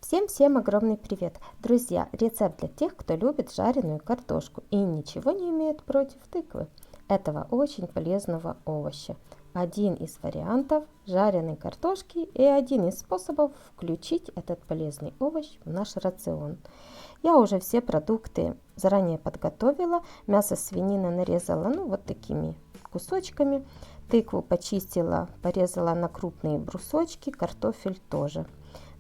Всем огромный привет! Друзья, рецепт для тех, кто любит жареную картошку и ничего не имеет против тыквы, этого очень полезного овоща. Один из вариантов жареной картошки и один из способов включить этот полезный овощ в наш рацион. Я уже все продукты заранее подготовила. Мясо свинины нарезала вот такими кусочками. Тыкву почистила, порезала на крупные брусочки, картофель тоже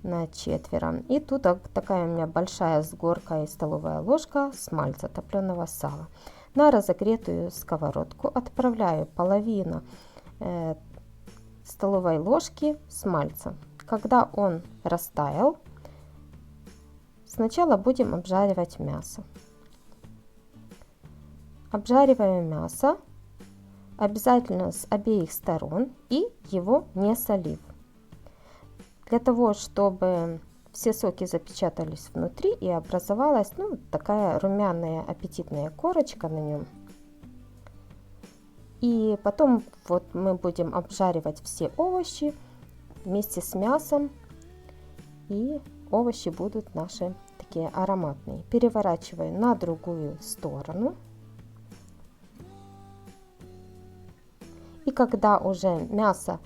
на четверо. И тут такая у меня большая с горкой столовая ложка смальца топленого сала. На разогретую сковородку отправляю половину столовой ложки смальца. Когда он растаял, сначала будем обжаривать мясо. Обжариваю мясо обязательно с обеих сторон и его не солив. Для того, чтобы все соки запечатались внутри и образовалась такая румяная аппетитная корочка на нем. И потом мы будем обжаривать все овощи вместе с мясом. И овощи будут наши такие ароматные. Переворачиваю на другую сторону. И когда уже мясо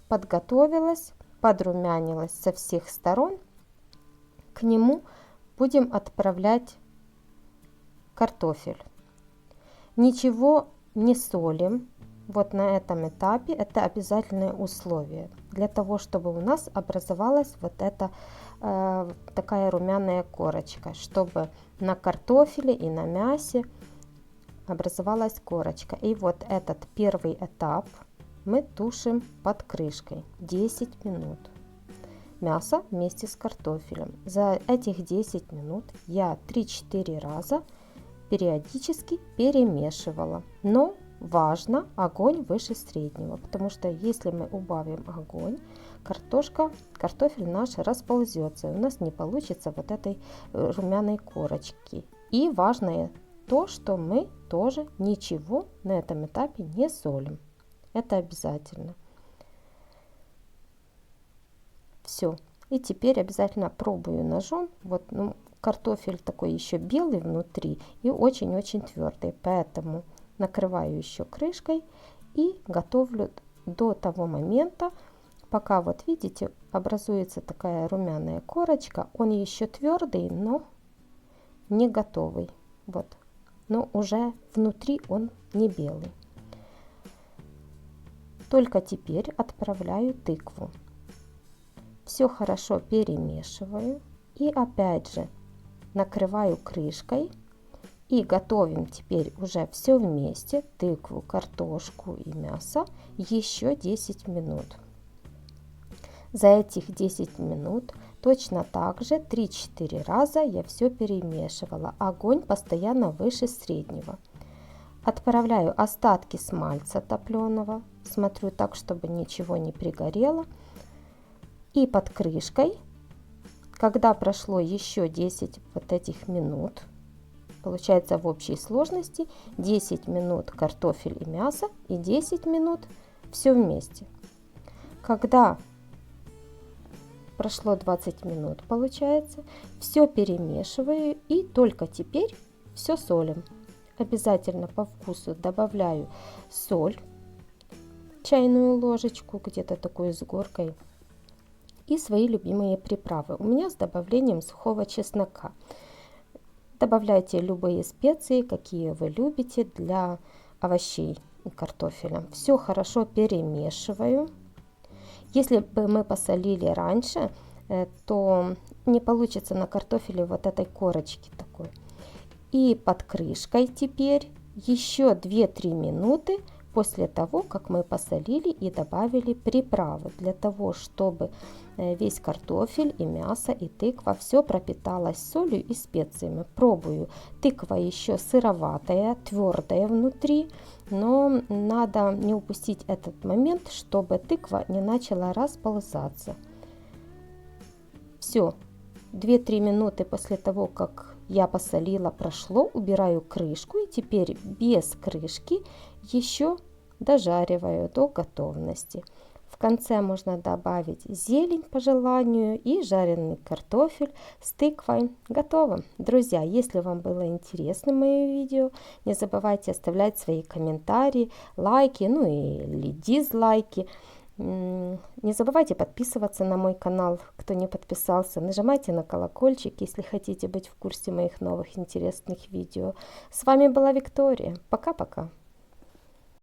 подготовилось, подрумянилось со всех сторон, к нему будем отправлять картофель. Ничего не солим. На этом этапе это обязательное условие для того, чтобы у нас образовалась эта такая румяная корочка, чтобы на картофеле и на мясе образовалась корочка. И этот первый этап мы тушим под крышкой 10 минут. Мясо вместе с картофелем. За этих 10 минут я 3-4 раза периодически перемешивала. Но важно огонь выше среднего, потому что если мы убавим огонь, картофель наш расползется, и у нас не получится этой румяной корочки. И важное то, что мы тоже ничего на этом этапе не солим. Это обязательно. Все. И теперь обязательно пробую ножом. Картофель такой еще белый внутри и очень-очень твердый. Поэтому накрываю еще крышкой и готовлю до того момента, пока видите, образуется такая румяная корочка. Он еще твердый, но не готовый. Но уже внутри он не белый. Только теперь отправляю тыкву. Все хорошо перемешиваю и опять же накрываю крышкой и готовим теперь уже все вместе, тыкву, картошку и мясо, еще 10 минут. За этих 10 минут точно так же 3-4 раза я все перемешивала. Огонь постоянно выше среднего. Отправляю остатки смальца топленого. Смотрю так, чтобы ничего не пригорело. И под крышкой, когда прошло еще 10 этих минут, получается в общей сложности 10 минут картофель и мясо и 10 минут все вместе. Когда прошло 20 минут, получается, все перемешиваю и только теперь все солим. Обязательно по вкусу добавляю соль, чайную ложечку, где-то такую с горкой, и свои любимые приправы. У меня с добавлением сухого чеснока. Добавляйте любые специи, какие вы любите для овощей и картофеля. Все хорошо перемешиваю. Если бы мы посолили раньше, то не получится на картофеле этой корочки такой. И под крышкой теперь еще 2-3 минуты после того, как мы посолили и добавили приправы, для того, чтобы весь картофель и мясо и тыква все пропиталось солью и специями. Пробую. Тыква еще сыроватая, твердая внутри, но надо не упустить этот момент, чтобы тыква не начала расползаться. Все. 2-3 минуты после того, как я посолила, прошло, убираю крышку и теперь без крышки еще дожариваю до готовности. В конце можно добавить зелень по желанию и жареный картофель с тыквой. Готово. Друзья, если вам было интересно мое видео, не забывайте оставлять свои комментарии, лайки, ну или дизлайки. Не забывайте подписываться на мой канал, кто не подписался. Нажимайте на колокольчик, если хотите быть в курсе моих новых интересных видео. С вами была Виктория. Пока-пока.